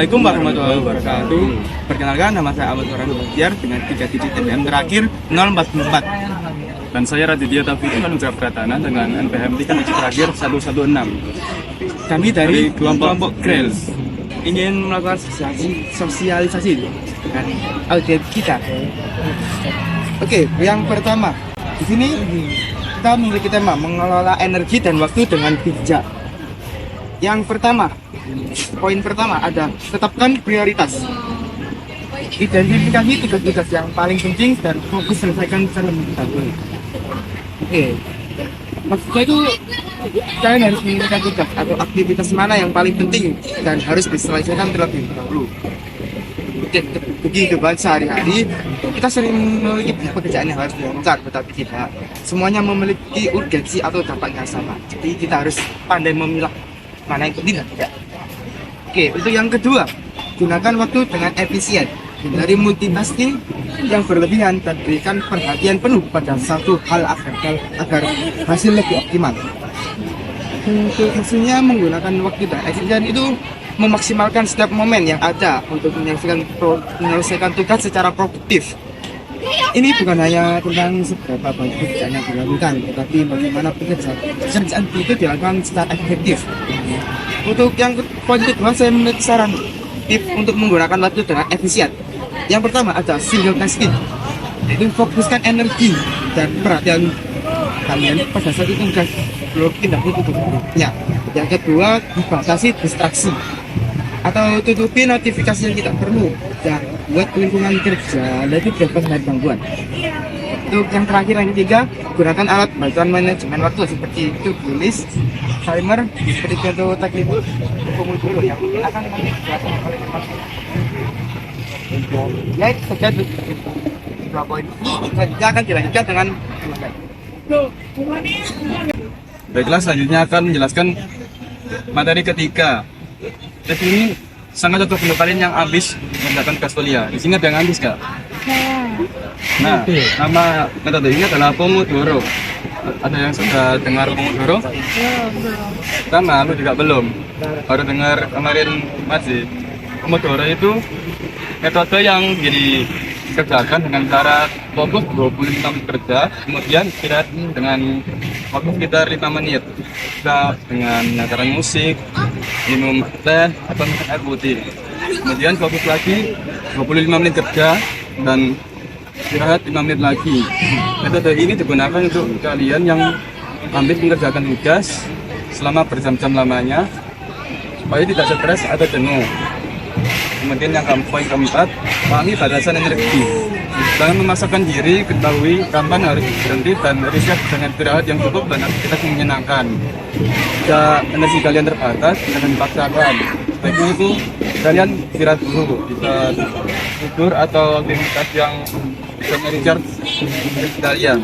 Assalamualaikum warahmatullahi wabarakatuh. Perkenalkan, nama saya Ahmad Farhan Bahtiar dengan 3 digit NPM terakhir 044. Dan saya Raditya Taufik Manuja Pratana dengan NPM 3 digit terakhir 116. Kami dari kelompok Grails ingin melakukan sosialisasi dengan audiens kita. Oke, yang pertama di sini kita memiliki tema mengelola energi dan waktu dengan bijak. Yang pertama, poin pertama ada tetapkan prioritas. Identifikasi tugas-tugas yang paling penting dan fokus selesaikan terlebih dahulu. Oke, maksudnya itu kalian harus memiliki tugas atau aktivitas mana yang paling penting dan harus diselesaikan terlebih dahulu. Di kehidupan sehari-hari kita sering memiliki pekerjaan yang harus dilakukan, tetapi tidak semuanya memiliki urgensi atau dampak yang sama. Jadi kita harus pandai memilah mana yang penting dan tidak. Oke, untuk yang kedua, gunakan waktu dengan efisien. Hindari multitasking yang berlebihan dan berikan perhatian penuh pada satu hal agar hasil lebih optimal. Untuk hasilnya menggunakan waktu dan efisien itu memaksimalkan setiap momen yang ada untuk menyelesaikan tugas secara produktif. Ini bukan hanya tentang seberapa banyak pekerjaan yang dilakukan, tetapi bagaimana pekerjaan itu dilakukan secara efektif. Untuk yang poin kedua, saya memiliki saran tips untuk menggunakan waktu dengan efisien. Yang pertama ada single tasking, yaitu fokuskan energi dan perhatian kalian pada satu tugas, belum tindak lanjut berikutnya. Yang kedua, dibatasi distraksi atau tutupi notifikasi yang tidak perlu dan buat lingkungan kerja lebih bebas dari gangguan. Untuk yang terakhir, yang ketiga, gunakan alat bantuan manajemen waktu seperti to-do list, timer, seperti contoh teknik Pomodoro yang mungkin akan dijelaskan oleh ya, itu saja dua poin. Selanjutnya akan dilanjutkan dengan Baiklah, selanjutnya akan menjelaskan materi ketiga. Tes ini sangat cocok untuk kalian yang habis mengerjakan tugas kuliah. Di sini ada yang habis, Kak? Nah, nama metode ini adalah Pomodoro. Ada yang sudah dengar Pomodoro? Sama, aku juga belum. Baru dengar kemarin masih. Pomodoro itu metode yang dikerjakan dengan cara fokus 25 menit kerja, kemudian istirahat dengan waktu sekitar 5 menit. Kita dengan mendengarkan musik, minum teh, atau minum air putih. Kemudian fokus lagi 25 menit kerja dan istirahat 5 menit lagi. Metode ini digunakan untuk kalian yang habis mengerjakan tugas selama berjam-jam lamanya supaya tidak stres atau jenuh. Kemudian yang poin keempat, pahami batasan energi. Jangan memaksakan diri, ketahui kapan harus berhenti dan riset dengan istirahat yang cukup dan aktivitas yang menyenangkan. Jika energi kalian terbatas, jangan dipaksakan. Sebaiknya itu kalian istirahat dulu, bisa tidur atau aktivitas yang bisa merecharge energi kalian.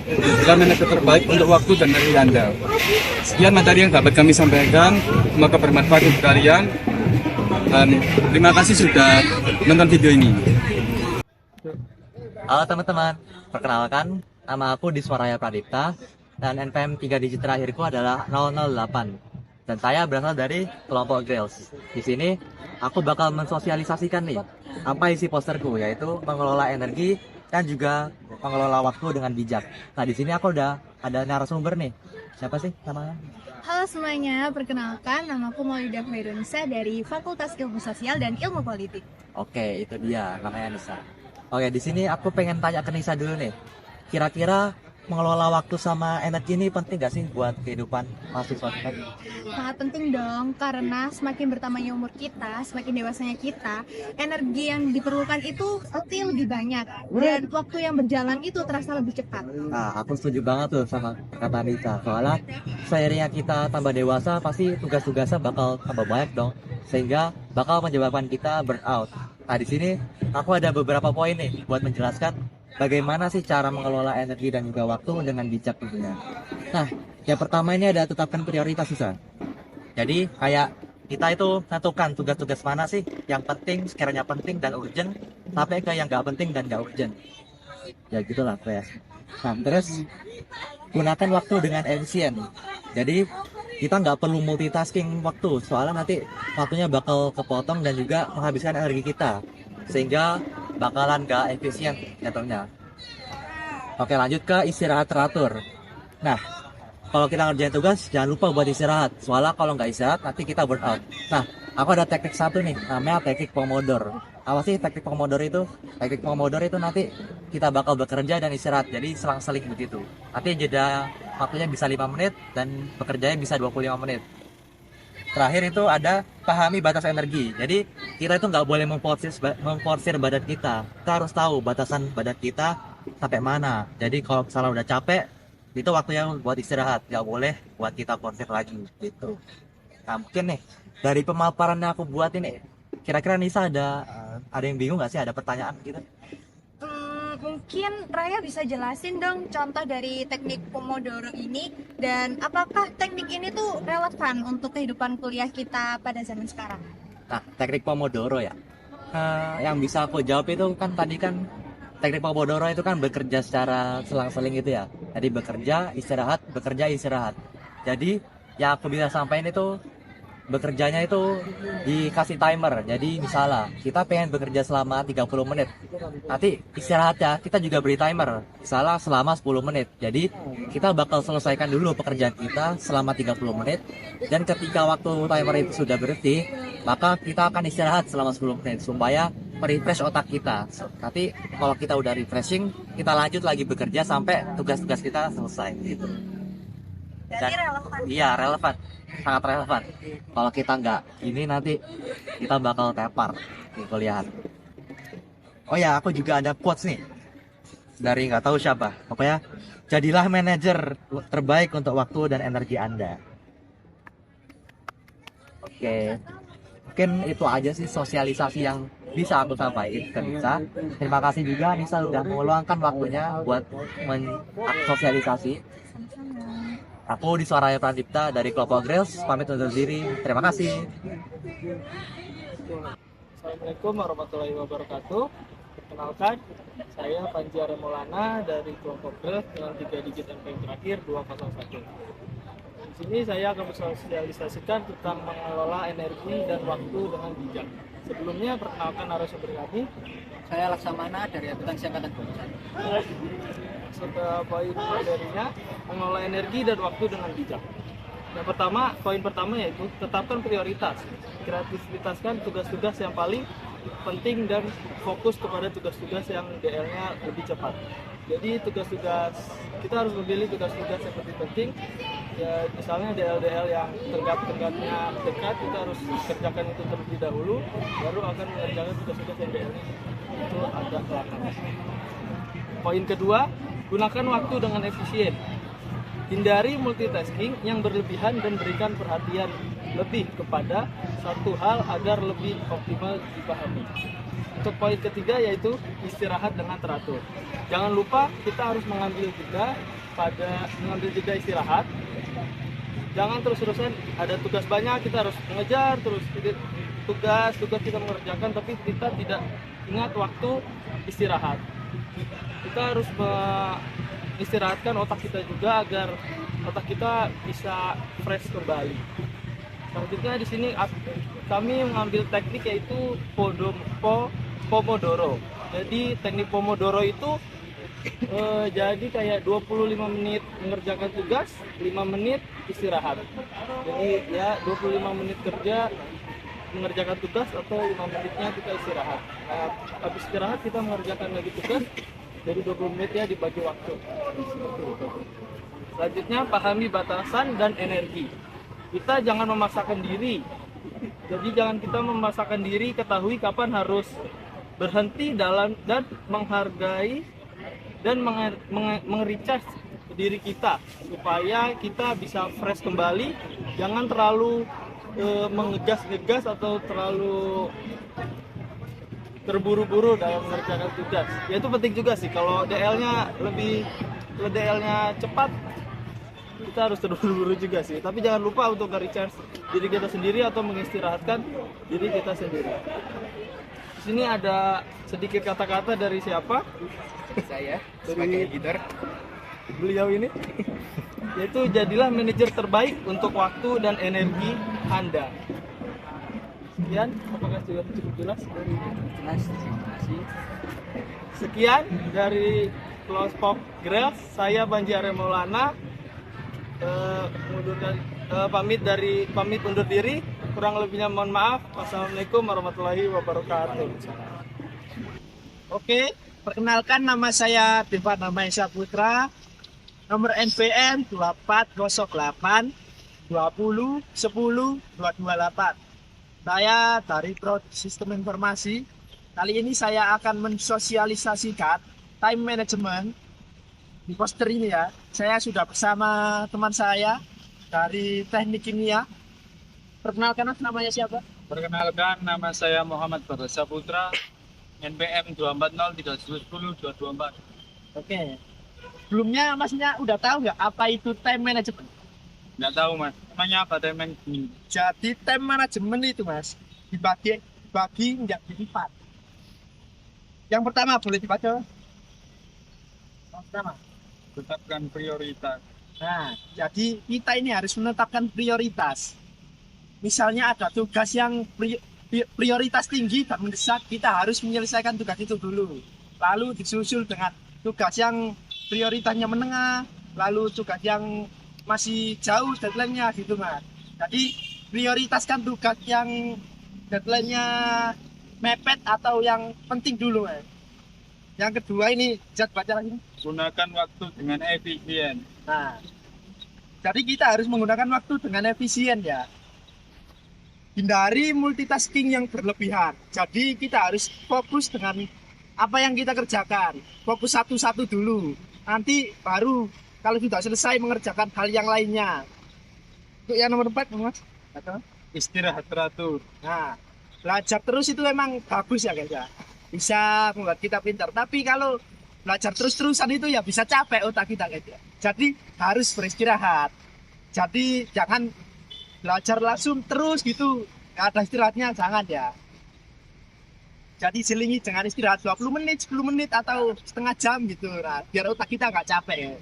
Itulah metode terbaik untuk waktu dan energi Anda. Sekian materi yang dapat kami sampaikan, semoga bermanfaat untuk kalian. Dan terima kasih sudah menonton video ini. Halo teman-teman, perkenalkan nama aku Diswaraya Pradipta dan NPM 3 digit terakhirku adalah 008 dan saya berasal dari kelompok Grails. Di sini aku bakal mensosialisasikan nih apa isi posterku, yaitu mengelola energi dan juga mengelola waktu dengan bijak. Nah, di sini aku udah ada narasumber nih. Siapa sih namanya? Halo semuanya, perkenalkan namaku Maulida Khairunisa dari Fakultas Ilmu Sosial dan Ilmu Politik. Oke, itu dia namanya Nisa. Oke, di sini aku pengen tanya ke Nisa dulu nih. Kira-kira mengelola waktu sama energi ini penting gak sih buat kehidupan mahasiswa kita? Sangat penting dong, karena semakin bertambahnya umur kita, semakin dewasanya kita, energi yang diperlukan itu pasti lebih banyak dan waktu yang berjalan itu terasa lebih cepat. Nah, aku setuju banget tuh sama kata Nisa. Soalnya seiringnya kita tambah dewasa, pasti tugas-tugasnya bakal tambah banyak dong, sehingga bakal menyebabkan kita burnout. Nah, di sini aku ada beberapa poin nih buat menjelaskan bagaimana sih cara mengelola energi dan juga waktu dengan bijak tentunya. Nah, yang pertama ini ada tetapkan prioritas, Susan. Jadi kayak kita itu tentukan tugas-tugas mana sih yang penting, sekiranya penting dan urgent, sampai ke yang nggak penting dan nggak urgent. Ya gitulah ya. Nah, terus gunakan waktu dengan efisien. Jadi kita nggak perlu multitasking waktu, soalnya nanti waktunya bakal kepotong dan juga menghabiskan energi kita, sehingga bakalan nggak efisien jatuhnya. Oke, lanjut ke istirahat teratur. Nah, kalau kita ngerjain tugas, jangan lupa buat istirahat. Soalnya kalau nggak istirahat, nanti kita burn out. Nah, aku ada teknik satu nih, namanya teknik Pomodoro. Apa sih teknik Pomodoro itu? Teknik Pomodoro itu nanti kita bakal bekerja dan istirahat. Jadi selang-seling begitu. Nanti jeda waktunya bisa 5 menit dan bekerjanya bisa 25 menit. Terakhir itu ada pahami batas energi. Jadi kita itu nggak boleh memforsir badan kita. Kita harus tahu batasan badan kita sampai mana. Jadi kalau misalnya udah capek, itu waktunya buat istirahat, nggak boleh buat kita forsir lagi gitu. Nah, mungkin nih dari pemaparan yang aku buat ini, kira-kira Nisa ada yang bingung nggak sih, ada pertanyaan gitu? Mungkin Raya bisa jelasin dong contoh dari teknik Pomodoro ini, dan apakah teknik ini tuh relevan untuk kehidupan kuliah kita pada zaman sekarang? Nah, teknik Pomodoro ya, yang bisa aku jawab itu kan tadi kan teknik Pomodoro itu kan bekerja secara selang-seling gitu ya. Jadi bekerja, istirahat. Jadi yang aku bisa sampaikan itu bekerjanya itu dikasih timer. Jadi misalnya kita pengen bekerja selama 30 menit. Nanti istirahatnya kita juga beri timer. Misalnya selama 10 menit. Jadi kita bakal selesaikan dulu pekerjaan kita selama 30 menit. Dan ketika waktu timer itu sudah berhenti, maka kita akan istirahat selama 10 menit supaya merefresh otak kita. Nanti kalau kita udah refreshing, kita lanjut lagi bekerja sampai tugas-tugas kita selesai gitu. Jadi relevan. Iya, relevan, sangat relevan. Kalau kita nggak ini, nanti kita bakal tepar di kuliah. Oh ya, aku juga ada quotes nih dari nggak tahu siapa. Pokoknya jadilah manajer terbaik untuk waktu dan energi Anda. Oke. Mungkin itu aja sih sosialisasi yang bisa aku sampaikan ke Nisa. Terima kasih juga Nisa udah meluangkan waktunya buat sosialisasi. Aku di Suaranya Pradipta dari Klopo Grills, pamit undur diri. Terima kasih. Assalamualaikum warahmatullahi wabarakatuh. Perkenalkan, saya Panji Maulana dari Klopo Grills dengan 3 digit NPM terakhir 201. Di sini saya akan bersosialisasikan tentang mengelola energi dan waktu dengan bijak. Sebelumnya, perkenalkan narasumber kami. Saya Laksamana dari Akuntansi Angkatan 21. Setelah poin materinya, mengelola energi dan waktu dengan bijak. Yang pertama, poin pertama yaitu tetapkan prioritas. Kreativitaskan tugas-tugas yang paling penting dan fokus kepada tugas-tugas yang DL-nya lebih cepat. Jadi tugas-tugas, kita harus memilih tugas-tugas yang lebih penting. Ya, misalnya DL-DL yang tenggat-tenggatnya dekat, kita harus kerjakan itu terlebih dahulu, baru akan mengerjakan tugas-tugas yang DL-nya itu agak belakangan. Poin kedua, gunakan waktu dengan efisien. Hindari multitasking yang berlebihan dan berikan perhatian lebih kepada satu hal agar lebih optimal dipahami. Untuk poin ketiga yaitu istirahat dengan teratur. Jangan lupa kita harus mengambil jeda istirahat. Jangan terus-terusan ada tugas banyak, kita harus mengejar terus tugas kita mengerjakan, tapi kita tidak ingat waktu istirahat. Kita harus istirahatkan otak kita juga agar otak kita bisa fresh kembali. Selanjutnya di sini kami mengambil teknik yaitu Pomodoro. Jadi teknik Pomodoro itu jadi kayak 25 menit mengerjakan tugas, 5 menit istirahat. Jadi ya 25 menit kerja mengerjakan tugas atau 5 menitnya kita istirahat. Nah, habis istirahat kita mengerjakan lagi tugas. Jadi 20 menit ya dibagi waktu. Selanjutnya pahami batasan dan energi. Kita jangan memaksakan diri. Jadi jangan kita memaksakan diri, ketahui kapan harus berhenti dan menghargai dan meng-recharge diri kita supaya kita bisa fresh kembali. Jangan terlalu mengegas-ngegas atau terlalu terburu-buru dalam mengerjakan tugas. Ya itu penting juga sih, kalau DL-nya cepat, kita harus terburu-buru juga sih. Tapi jangan lupa untuk nge-recharge diri kita sendiri atau mengistirahatkan diri kita sendiri. Di sini ada sedikit kata-kata dari siapa? Saya sebagai editor. Beliau ini. yaitu jadilah manajer terbaik untuk waktu dan energi Anda. Sekian, apakah sudah cukup jelas dari Jelas, terima kasih. sekian dari Kelompok Grass, saya Banji Arya Maulana pamit undur diri. Kurang lebihnya mohon maaf. Wassalamualaikum warahmatullahi wabarakatuh. Oke, perkenalkan nama saya Devana Maesa Putra. Nomor NPM 2408 20 10 228. Saya dari Prodi Sistem Informasi. Kali ini saya akan mensosialisasikan time management di poster ini ya. Saya sudah bersama teman saya dari Teknik Kimia. Perkenalkan namanya siapa? Perkenalkan, nama saya Muhammad Barasa Putra, NPM 240 310 224. Oke. Sebelumnya masnya udah tahu nggak apa itu time management? Nggak tahu mas, namanya apa temen ini? Jadi time management itu mas dibagi menjadi 4. Yang pertama boleh dibaca. Yang pertama. Tetapkan prioritas. Nah, jadi kita ini harus menetapkan prioritas. Misalnya ada tugas yang prioritas tinggi dan mendesak, kita harus menyelesaikan tugas itu dulu. Lalu disusul dengan tugas yang prioritasnya menengah, lalu tugas yang masih jauh deadline-nya gitu mas. Jadi prioritaskan tugas yang deadline-nya mepet atau yang penting dulu mas. Yang kedua ini, Jad baca lagi. Gunakan waktu dengan efisien. Nah, jadi kita harus menggunakan waktu dengan efisien ya. Hindari multitasking yang berlebihan. Jadi kita harus fokus dengan apa yang kita kerjakan. Fokus satu-satu dulu. Nanti baru kalau sudah selesai mengerjakan hal yang lainnya. Untuk yang nomor 4, Mas. Istirahat teratur. Nah, belajar terus itu memang bagus ya guys ya. Bisa membuat kita pintar. Tapi kalau belajar terus-terusan itu ya bisa capek otak kita guys ya. Jadi harus beristirahat. Jadi jangan belajar langsung terus gitu. Nggak ada istirahatnya, jangan ya. Jadi selingi dengan istirahat 20 menit, 10 menit atau setengah jam gitu. Nah, biar otak kita nggak capek ya.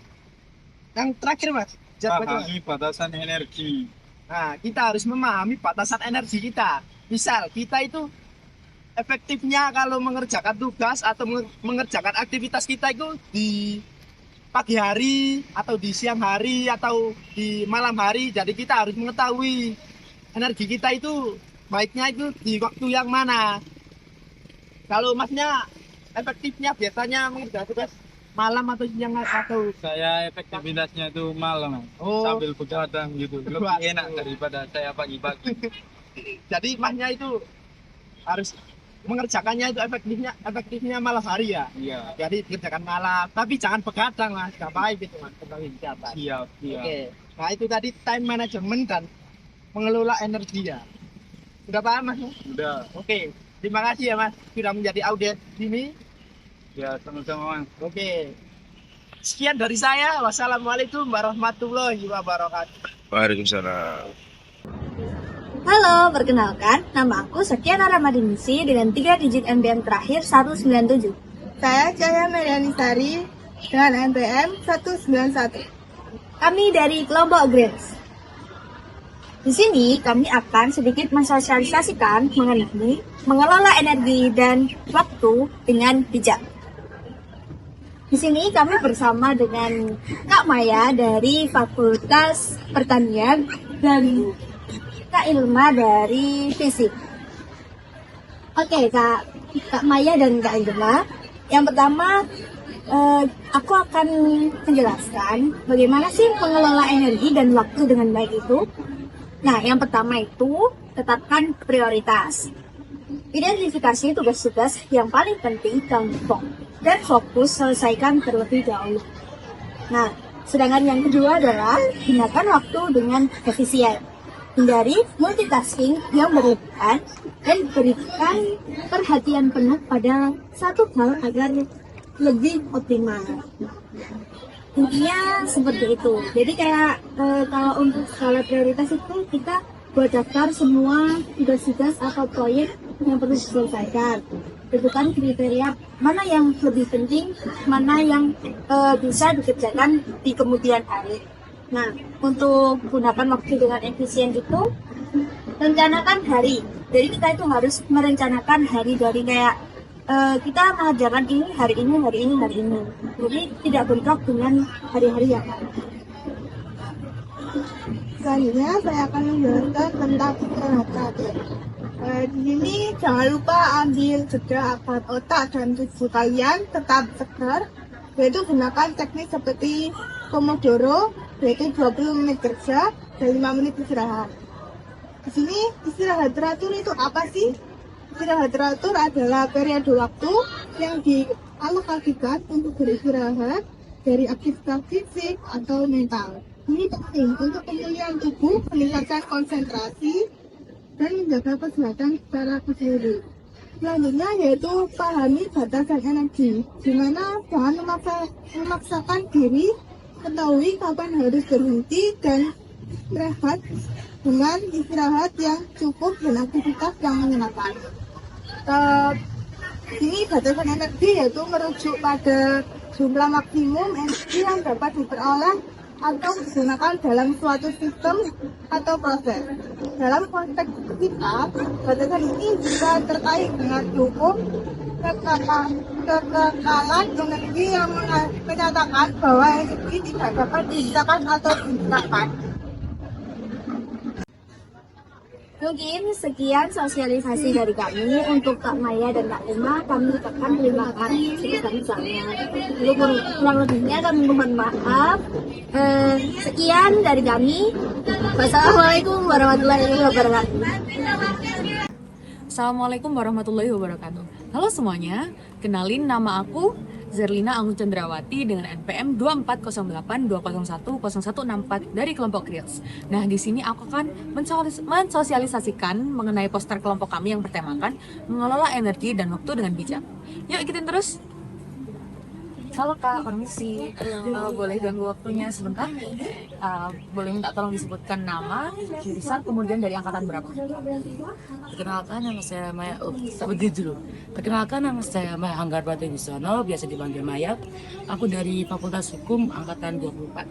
Yang terakhir mas, Pahami batasan energi. nah kita harus memahami batasan energi kita. Misal kita itu efektifnya kalau mengerjakan tugas atau mengerjakan aktivitas kita itu di pagi hari atau di siang hari atau di malam hari. Jadi kita harus mengetahui energi kita itu baiknya itu di waktu yang mana. Kalau masnya efektifnya biasanya mengerjakan tugas malam atau siang atau Saya efektivitasnya itu malam, Oh. sambil begadang gitu. Lebih Begadang. enak daripada saya pagi-pagi. jadi masnya itu harus mengerjakannya itu efektifnya malam hari ya. Iya. Jadi kerjakan malam, tapi jangan begadang mas, nggak baik itu mas, tentang kesehatan. Siap, siap. Oke, nah itu tadi time management dan mengelola energi ya. Udah paham mas? Udah. Oke, terima kasih ya mas sudah menjadi audiens sini. Ya, sama-sama. Oke, sekian dari saya. Wassalamualaikum warahmatullahi wabarakatuh. Waalaikumsalam. Halo, perkenalkan, nama aku Sekiana Ramadinisi dengan 3 digit NPM terakhir 197. Saya Cahaya Merianisari dengan NPM 191. Kami dari kelompok Grace. Di sini kami akan sedikit mensosialisasikan mengenai mengelola energi dan waktu dengan bijak. Di sini kami bersama dengan Kak Maya dari Fakultas Pertanian dan Kak Ilma dari Fisik. Oke, Kak Maya dan Kak Ilma. Yang pertama, aku akan menjelaskan bagaimana sih mengelola energi dan waktu dengan baik itu. Nah, yang pertama itu tetapkan prioritas. Identifikasi tugas-tugas yang paling penting dan fokus selesaikan terlebih dahulu. Nah, sedangkan yang kedua adalah gunakan waktu dengan efisien. Hindari multitasking yang berlebihan dan berikan perhatian penuh pada satu hal agar lebih optimal. Intinya seperti itu. Jadi kayak kalau untuk skala prioritas itu kita buat daftar semua tugas-tugas atau proyek yang perlu diselesaikan. Tentukan kriteria mana yang lebih penting, mana yang bisa dikerjakan di kemudian hari. Nah, untuk gunakan waktu dengan efisien itu, rencanakan hari. Jadi kita itu harus merencanakan hari dari kayak kita mengerjakan ini hari ini, hari ini, hari ini. Jadi tidak bentrok dengan hari-hari yang lain. Selanjutnya saya akan menjelaskan tentang istirahat. Di sini jangan lupa ambil jeda agar otak dan tubuh kalian tetap segar, yaitu gunakan teknik seperti Pomodoro, yaitu 20 menit kerja dan 5 menit istirahat. Di sini istirahat teratur itu apa sih? Istirahat teratur adalah periode waktu yang dialokasikan untuk beristirahat dari aktivitas fisik atau mental. Ini penting untuk pemulihan tubuh, meningkatkan konsentrasi, dan menjaga kesehatan secara keseluruhan. Selanjutnya yaitu pahami batasan energi, di mana jangan memaksakan diri, ketahui kapan harus berhenti dan rehat dengan istirahat yang cukup dan aktivitas yang menyenangkan. Ini batasan energi yaitu merujuk pada jumlah maksimum energi yang dapat diperoleh atau digunakan dalam suatu sistem atau proses. Dalam konteks kita, batasan ini juga terkait dengan hukum kekekalan energi yang menyatakan bahwa energi tidak dapat dihilangkan atau digunakan. Mungkin sekian sosialisasi dari kami untuk Kak Maya dan Kak Uma. Kami ucapkan terima kasih sebesar-besarnya. Kurang lebihnya kami mohon maaf. Sekian dari kami. Wassalamualaikum warahmatullahi wabarakatuh. Assalamualaikum warahmatullahi wabarakatuh. Halo semuanya, kenalin nama aku Zerlina Anggun Cendrawati dengan NPM 240820100164 dari kelompok Reels. Nah, di sini aku akan mensosialisasikan mengenai poster kelompok kami yang bertemakan mengelola energi dan waktu dengan bijak. Yuk ikutin terus. Halo Kak, permisi. Boleh ganggu waktunya sebentar? Boleh minta tolong disebutkan nama, jurusan, kemudian dari angkatan berapa? Perkenalkan nama saya Maya. Perkenalkan nama saya Maya Anggar Batu Wisono, biasa dipanggil Maya. Aku dari Fakultas Hukum angkatan 24.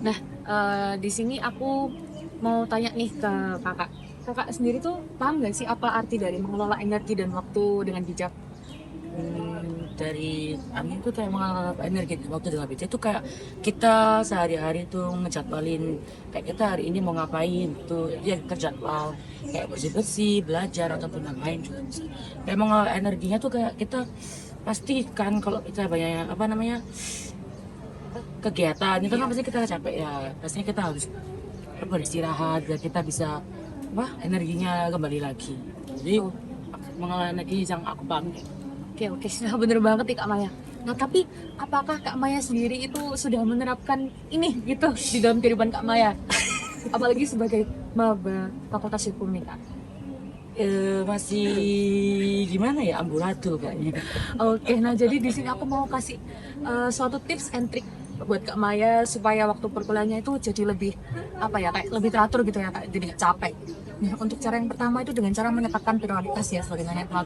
Nah, di sini aku mau tanya nih ke kakak. Kakak sendiri tuh paham nggak sih apa arti dari mengelola energi dan waktu dengan bijak? Dari Amin tuh kayak mengelola energi waktu dengan bijak itu kayak kita sehari-hari tuh ngejadwalin kayak kita hari ini mau ngapain tuh ya terjadwal kayak bersih-bersih, belajar ataupun ngapain juga bisa. Kayak mengelola energinya tuh kayak kita pastikan kalau kita banyak kegiatan itu kan pasti kita capek ya, pastinya kita harus beristirahat biar kita bisa energinya kembali lagi. Jadi mengelola energi yang aku paham. Oke, sudah bener banget nih Kak Maya. Nah, tapi apakah Kak Maya sendiri itu sudah menerapkan ini gitu di dalam kehidupan Kak Maya? Apalagi sebagai maba Fakultas Hukum nih Kak. Masih gimana ya, amburadul kayaknya. Oke, nah jadi di sini aku mau kasih suatu tips and trick buat Kak Maya supaya waktu perkuliahannya itu jadi lebih kayak lebih teratur gitu ya Kak, jadi nggak capek. Nah, untuk cara yang pertama itu dengan cara menetapkan prioritas ya, sebagaimana yang telah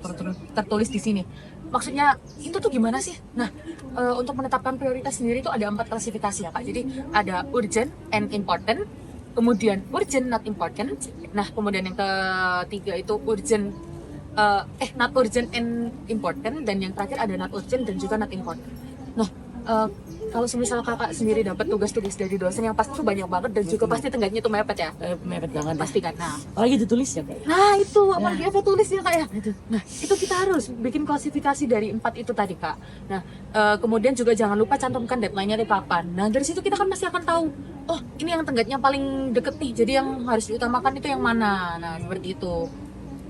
tertulis di sini. Maksudnya itu tuh gimana sih? Nah, untuk menetapkan prioritas sendiri itu ada 4 klasifikasi ya Kak. Jadi ada urgent and important, kemudian urgent not important. Nah, kemudian yang ketiga itu urgent not urgent and important, dan yang terakhir ada not urgent dan juga not important. Nah, kalau semisal kakak sendiri dapat tugas-tugas dari dosen yang pasti tuh banyak banget dan juga pasti tenggatnya tuh mepet ya? Mepet banget Pasti kan. Nah, apalagi ditulis ya Kak. Nah itu apalagi apa tulisnya Kak ya? Nah itu kita harus bikin klasifikasi dari 4 itu tadi Kak. Nah kemudian juga jangan lupa cantumkan deadline-nya di kapan. Nah dari situ kita kan pasti akan tahu, oh ini yang tenggatnya paling deket nih, jadi yang harus diutamakan itu yang mana. Nah seperti itu.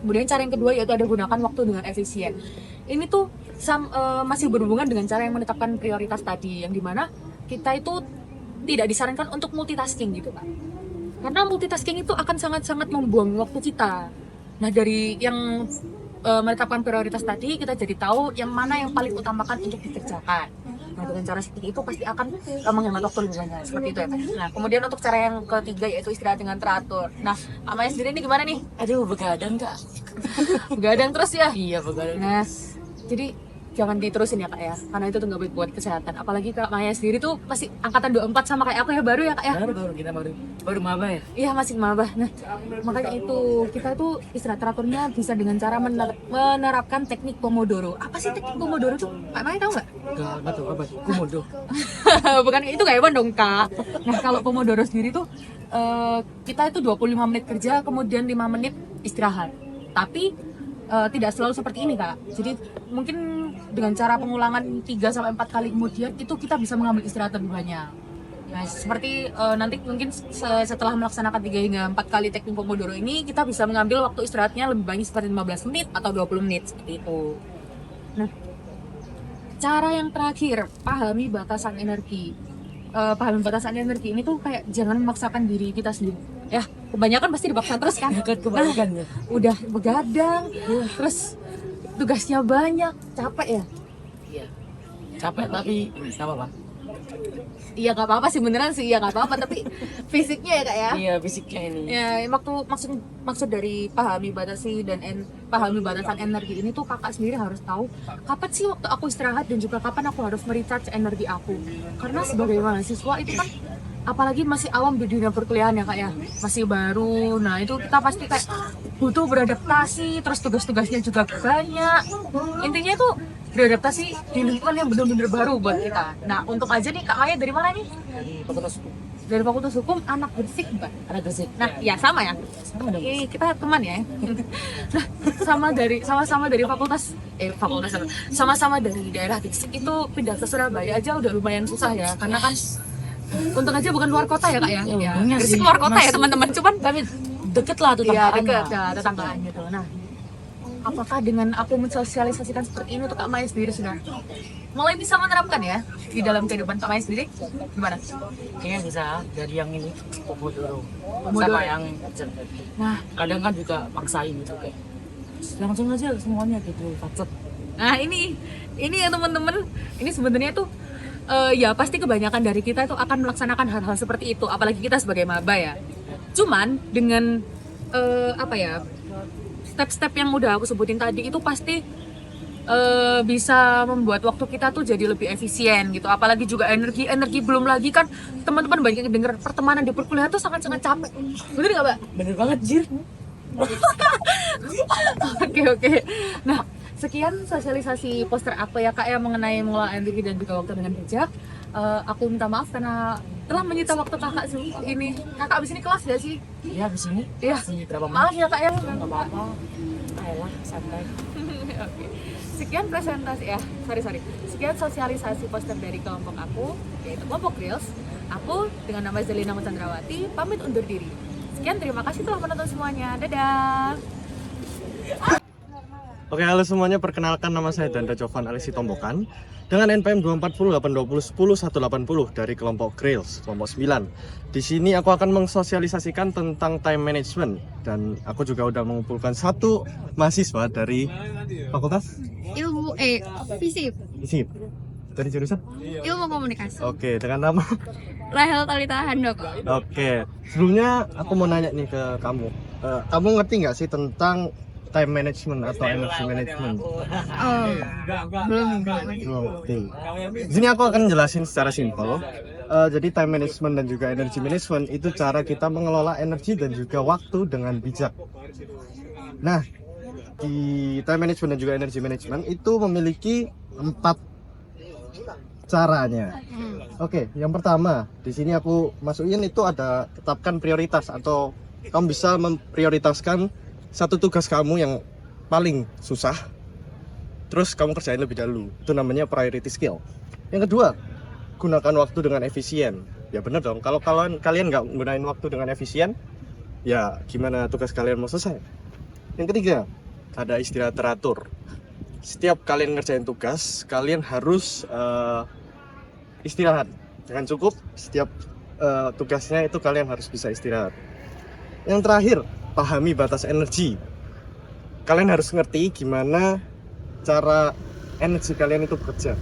Kemudian cara yang kedua yaitu ada gunakan waktu dengan efisien. Ini tuh masih berhubungan dengan cara yang menetapkan prioritas tadi, yang dimana kita itu tidak disarankan untuk multitasking gitu Kak. Karena multitasking itu akan sangat-sangat membuang waktu kita. Nah dari yang menetapkan prioritas tadi, kita jadi tahu yang mana yang paling utamakan untuk dikerjakan. Nah dengan cara seperti itu pasti akan menghemat waktu lebih banyak, seperti itu ya Kak. Nah kemudian untuk cara yang ketiga yaitu istirahat dengan teratur. Nah Amaya sendiri ini gimana nih? Aduh, begadang Kak. Begadang terus ya? Iya, begadang. Nah jadi jangan diterusin ya kak ya, karena itu tuh nggak baik buat kesehatan. Apalagi kak Maya sendiri tuh masih angkatan 24 sama kayak aku ya, baru ya kak ya. Baru kita baru maba ya. Iya masih maba. Nah makanya itu kita tuh istirahat teraturnya bisa dengan cara menerapkan teknik Pomodoro. Apa sih teknik Pomodoro tuh? Kak Maya tahu nggak? Enggak tahu apa sih. Komodo. Bukan itu kayak Iwan dong kak. Nah kalau Pomodoro sendiri tuh kita itu 25 menit kerja, kemudian 5 menit istirahat. Tapi tidak selalu seperti ini kak. Jadi mungkin dengan cara pengulangan 3-4 kali kemudian itu kita bisa mengambil istirahat lebih banyak. Nah seperti nanti mungkin setelah melaksanakan 3 hingga 4 kali teknik Pomodoro ini, kita bisa mengambil waktu istirahatnya lebih banyak seperti 15 menit atau 20 menit seperti itu. Nah cara yang terakhir, pahami batasan energi. Pahami batasan energi ini tuh kayak jangan memaksakan diri kita sendiri. Ya, kebanyakan pasti dipaksa terus kan. Kebanyakan ya. Udah begadang, terus tugasnya banyak, capek ya. Iya. Capek tapi enggak apa-apa. Iya nggak apa-apa sih beneran sih, iya nggak apa-apa tapi fisiknya ya kak ya. Iya, fisiknya ini. Ya, maksud dari pahami pahami batasan energi ini tuh kakak sendiri harus tahu kapan sih waktu aku istirahat dan juga kapan aku harus merecharge energi aku. Karena sebagai mahasiswa itu kan apalagi masih awam di dunia perkuliahan ya kak ya, masih baru. Nah itu kita pasti kayak butuh beradaptasi, terus tugas-tugasnya juga banyak. Intinya itu beradaptasi di lingkungan yang benar-benar baru buat kita. Nah untuk aja nih kak Maya dari mana nih? Dari Fakultas Hukum, anak Gresik mbak. Anak Gresik. Nah ya sama ya. Oke, kita teman ya. Nah sama-sama dari sama-sama dari daerah Gresik itu pindah ke Surabaya aja udah lumayan susah ya, karena kan untung aja bukan luar kota ya kak ya. Ya, Gresik luar kota ya teman-teman, cuman tapi deket lah tuh iya tetanggaan. deket ya tetanggaan gitu. Nah apakah dengan aku mensosialisasikan seperti ini untuk kak Maya sendiri sudah mulai bisa menerapkan ya di dalam kehidupan kak Maya sendiri? Gimana? Kayaknya bisa dari yang ini Pomodoro Pomodoro. sama yang Nah kadang kan juga maksain gitu kayak langsung aja semuanya gitu pacet. Nah ini ya teman-teman, ini sebenarnya tuh ya pasti kebanyakan dari kita itu akan melaksanakan hal-hal seperti itu, apalagi kita sebagai maba ya. Cuman dengan step-step yang udah aku sebutin tadi itu pasti bisa membuat waktu kita tuh jadi lebih efisien gitu. Apalagi juga energi belum lagi kan teman-teman banyak yang dengar pertemanan di perkuliahan tuh sangat-sangat capek. Bener nggak mbak? Bener banget Jir. Oke. Nah, sekian sosialisasi poster aku ya kak ya mengenai mengelola energi dan juga waktu dengan bijak. Aku minta maaf karena telah menyita waktu kakak ini. Kakak abis ini kelas gak sih? Iya di sini. Iya. Berapa Maaf ya kak ya. Enggak apa-apa. Ayolah santai. Oke. Sekian presentasi sorry. Sekian sosialisasi poster dari kelompok aku, yaitu kelompok Reels. Aku dengan nama Zelina Chandrawati pamit undur diri. Sekian, terima kasih telah menonton semuanya. Dadah. Oke, halo semuanya, perkenalkan nama saya Danda Jovan Alisi Tombokan dengan NPM 240-820-1080 dari kelompok Grails, kelompok 9. Di sini aku akan mensosialisasikan tentang time management dan aku juga udah mengumpulkan satu mahasiswa dari Fakultas FISIP, dari jurusan Ilmu Komunikasi. Oke, dengan nama Rahel Talita Handoko. Oke, sebelumnya aku mau nanya nih ke kamu. Kamu ngerti nggak sih tentang time management atau energy management? Belum. Oke. Di sini aku akan jelasin secara simpel. Jadi time management dan juga energy management itu cara kita mengelola energi dan juga waktu dengan bijak. Nah, di time management dan juga energy management itu memiliki 4 caranya. Oke, yang pertama di sini aku masukin itu ada tetapkan prioritas atau kamu bisa memprioritaskan satu tugas kamu yang paling susah, terus kamu kerjain lebih dahulu. Itu namanya priority skill. Yang kedua, gunakan waktu dengan efisien. Ya bener dong, kalau kalian nggak gunain waktu dengan efisien, ya gimana tugas kalian mau selesai? Yang ketiga, ada istirahat teratur. Setiap kalian ngerjain tugas, kalian harus istirahat. Jangan cukup setiap tugasnya itu kalian harus bisa istirahat. Yang terakhir, pahami batas energi. Kalian harus ngerti gimana cara energi kalian itu bekerja.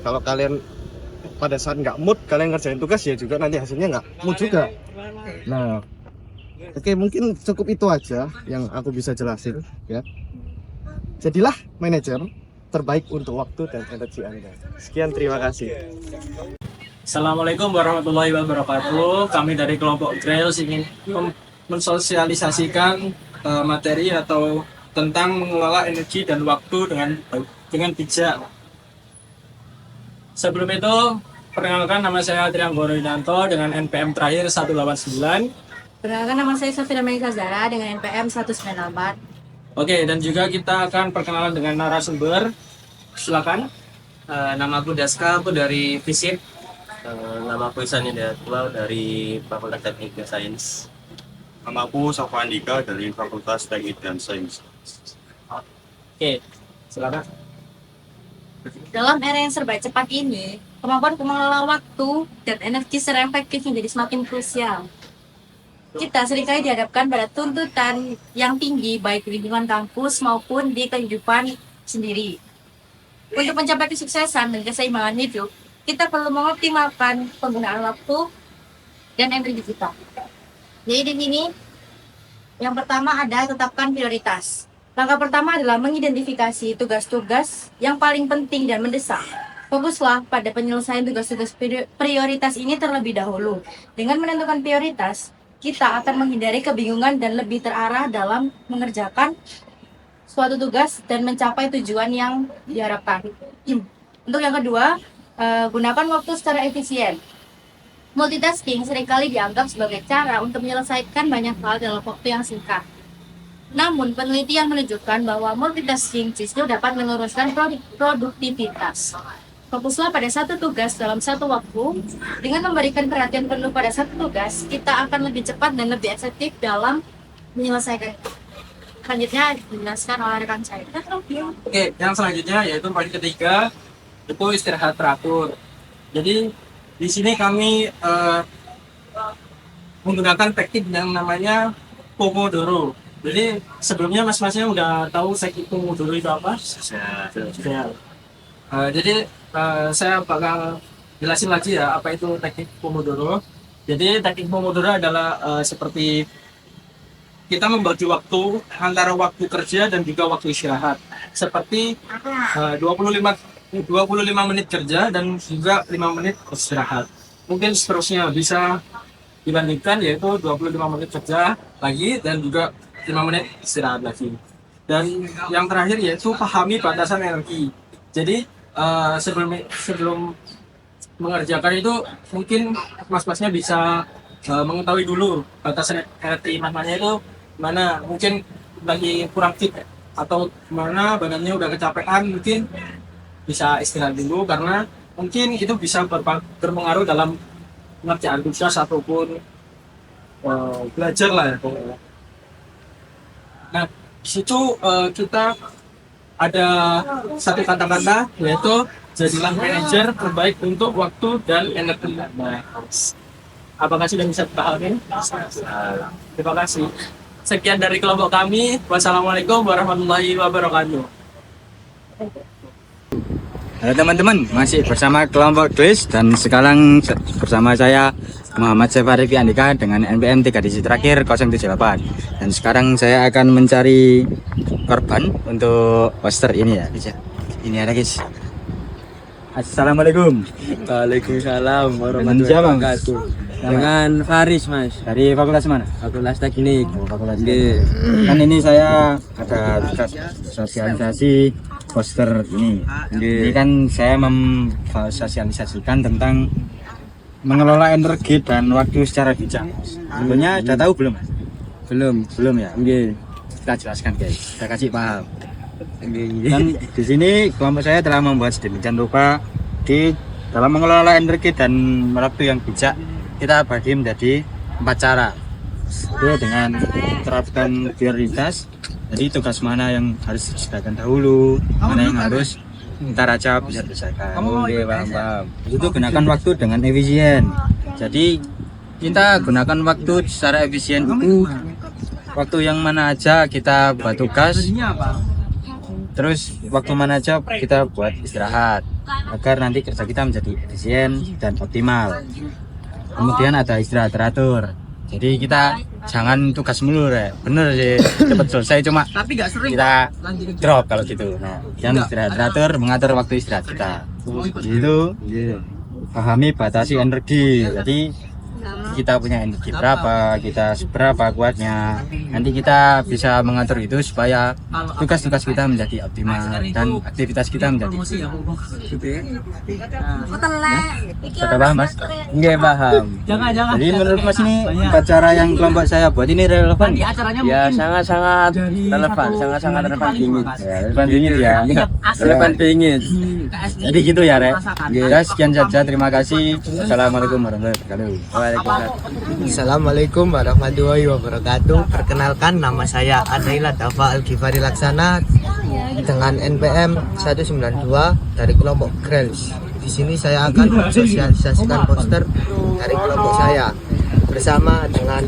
Kalau kalian pada saat nggak mood, kalian ngerjain tugas ya juga nanti hasilnya nggak mood juga. Nah, oke, mungkin cukup itu aja yang aku bisa jelasin ya. Jadilah manajer terbaik untuk waktu dan energi Anda. Sekian, terima kasih. Assalamualaikum warahmatullahi wabarakatuh. Kami dari kelompok Grails ingin mensosialisasikan materi atau tentang mengelola energi dan waktu dengan bijak. Sebelum itu, perkenalkan nama saya Trianggoro Yunanto dengan NPM terakhir 189. Perkenalkan nama saya Safira Melisa Zara dengan NPM 198. Oke, dan juga kita akan perkenalan dengan narasumber. Silakan. Nama aku Daska, aku dari FISIP. Nama aku Ihsan Hidayatullah dari Fakultas Teknik dan Sains. Nama aku Safa Andika dari Fakultas Teknik dan Sains. Oke, silakan. Dalam era yang serba cepat ini, kemampuan mengelola waktu dan energi secara efektif menjadi semakin krusial. Kita seringkali dihadapkan pada tuntutan yang tinggi baik di lingkungan kampus maupun di kehidupan sendiri. Untuk mencapai kesuksesan dan keseimbangan hidup, kita perlu mengoptimalkan penggunaan waktu dan energi kita. Jadi di sini, yang pertama ada tetapkan prioritas. Langkah pertama adalah mengidentifikasi tugas-tugas yang paling penting dan mendesak. Fokuslah pada penyelesaian tugas-tugas prioritas ini terlebih dahulu. Dengan menentukan prioritas, kita akan menghindari kebingungan dan lebih terarah dalam mengerjakan suatu tugas dan mencapai tujuan yang diharapkan. Untuk yang kedua, gunakan waktu secara efisien. Multitasking seringkali dianggap sebagai cara untuk menyelesaikan banyak hal dalam waktu yang singkat. Namun, penelitian menunjukkan bahwa multitasking justru dapat menurunkan produktivitas. Fokuslah pada satu tugas dalam satu waktu. Dengan memberikan perhatian penuh pada satu tugas, kita akan lebih cepat dan lebih efektif dalam menyelesaikan. Selanjutnya dijelaskan oleh rekan saya. Oke, yang selanjutnya yaitu poin ketiga, itu istirahat teratur. Jadi di sini kami menggunakan teknik yang namanya Pomodoro. Jadi sebelumnya mas-masnya udah tahu teknik Pomodoro itu apa? Sudah. Jadi saya bakal jelasin lagi ya apa itu teknik Pomodoro. Jadi teknik Pomodoro adalah seperti kita membagi waktu antara waktu kerja dan juga waktu istirahat. Seperti 25 menit kerja dan juga 5 menit istirahat. Mungkin seterusnya bisa dibandingkan yaitu 25 menit kerja lagi dan juga 5 menit istirahat lagi. Dan yang terakhir yaitu pahami batasan energi. Jadi sebelum mengerjakan itu mungkin mas-masnya bisa mengetahui dulu batasan energi mas-masnya itu mana, mungkin lagi kurang fit atau mana badannya udah kecapean, mungkin bisa istirahat dulu karena mungkin itu bisa berpengaruh dalam pengerjaan tugas ataupun belajar lah ya. Nah, di situ kita ada satu kata-kata yaitu jadilah manajer terbaik untuk waktu dan energi. Nah, apakah sudah bisa dipahami? Terima kasih. Sekian dari kelompok kami. Wassalamualaikum warahmatullahi wabarakatuh. Halo teman-teman, masih bersama kelompok Grails dan sekarang bersama saya Muhammad Sefari Andika dengan NPM 3 digit terakhir 078. Dan sekarang saya akan mencari korban untuk poster ini ya guys. Ini ada guys. Assalamualaikum. Waalaikumsalam warahmatullahi wabarakatuh. Dengan Faris mas. Dari fakultas mana? Fakultas Teknik. Fakultas Teknik. Kan ini saya ada tugas sosialisasi poster ini. Ini kan saya memsosialisasikan tentang mengelola energi dan waktu secara bijak. Sebenarnya sudah tahu belum? Belum ya. Kita jelaskan guys. Kita kasih paham. Dan di sini kelompok saya telah membuat sedemikian rupa di dalam mengelola energi dan waktu yang bijak. Kita bagi menjadi 4 cara. Itu dengan terapkan prioritas. Jadi tugas mana yang harus diselesaikan dahulu, mana yang harus ntar aja bisa diselesaikan. Paham. Itu gunakan waktu dengan efisien. Jadi kita gunakan waktu secara efisien itu waktu yang mana aja kita buat tugas, terus waktu mana aja kita buat istirahat agar nanti kerja kita menjadi efisien dan optimal. Kemudian ada istirahat teratur. Jadi kita jangan tugas mulu ya. Bener sih cepat selesai cuma kita drop kalau gitu. Nah, jangan istirahat teratur, mengatur waktu istirahat kita. Gitu. Pahami batasi energi. Jadi kita punya energi berapa, kita seberapa kuatnya. Nanti kita bisa mengatur itu supaya tugas-tugas kita menjadi optimal dan aktivitas kita menjadi. Sudah paham Mas? Nggak paham. Jadi menurut Mas ini upacara yang kelompok saya buat ini relevan? Ya sangat-sangat relevan, sangat-sangat relevan bingit. Ya, relevan bingit ya. Relevan bingit. Jadi gitu ya, Rek. Ya, sekian saja. Terima kasih. Assalamualaikum warahmatullahi wabarakatuh. Waalaikumsalam. Assalamualaikum warahmatullahi wabarakatuh. Perkenalkan, nama saya Adaila Dafa Al-Ghifari Laksana dengan NPM 192 dari kelompok Grels. Di sini saya akan mensosialisasikan poster dari kelompok saya bersama dengan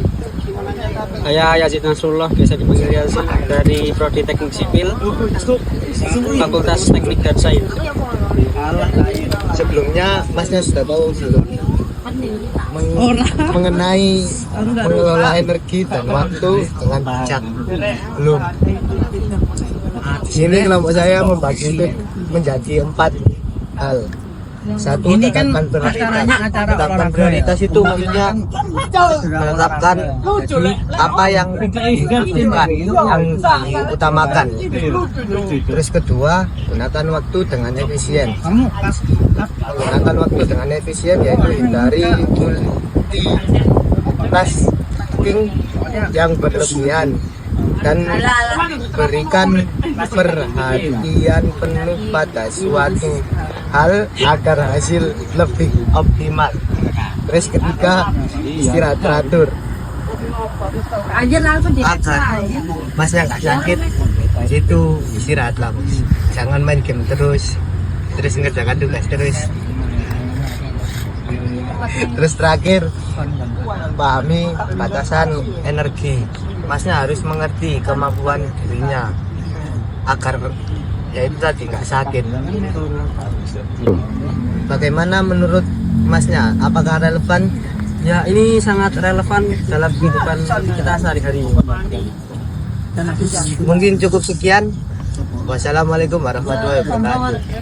Saya Yazid Nasrullah, biasa dipanggil Yazid, dari Prodi Teknik Sipil, Fakultas Teknik dan Sains. Sebelumnya Masnya sudah tahu belum mengenai mengelola energi dan waktu dengan bijak? Belum. Di sini kelompok saya membagi itu menjadi 4 hal. Satu, tetapkan prioritas. Tetapkan prioritas itu maksudnya menetapkan apa yang dibutuhkan, yang diutamakan. Terus kedua, gunakan waktu dengan efisien. Gunakan waktu dengan efisien yaitu hindari multitasking yang berlebihan dan berikan perhatian penuh pada suatu hal agar hasil lebih optimal. Terus ketiga, istirahat teratur agar Masnya nggak sakit, itu istirahatlah, jangan main game terus ngerjakan tugas terus. Terus terakhir, pahami batasan energi. Masnya harus mengerti kemampuan dirinya agar ya itu tadi nggak sakit. Bagaimana menurut Masnya? Apakah relevan? Ya, ini sangat relevan dalam kehidupan kita sehari-hari. Mungkin cukup sekian. Wassalamualaikum warahmatullahi wabarakatuh.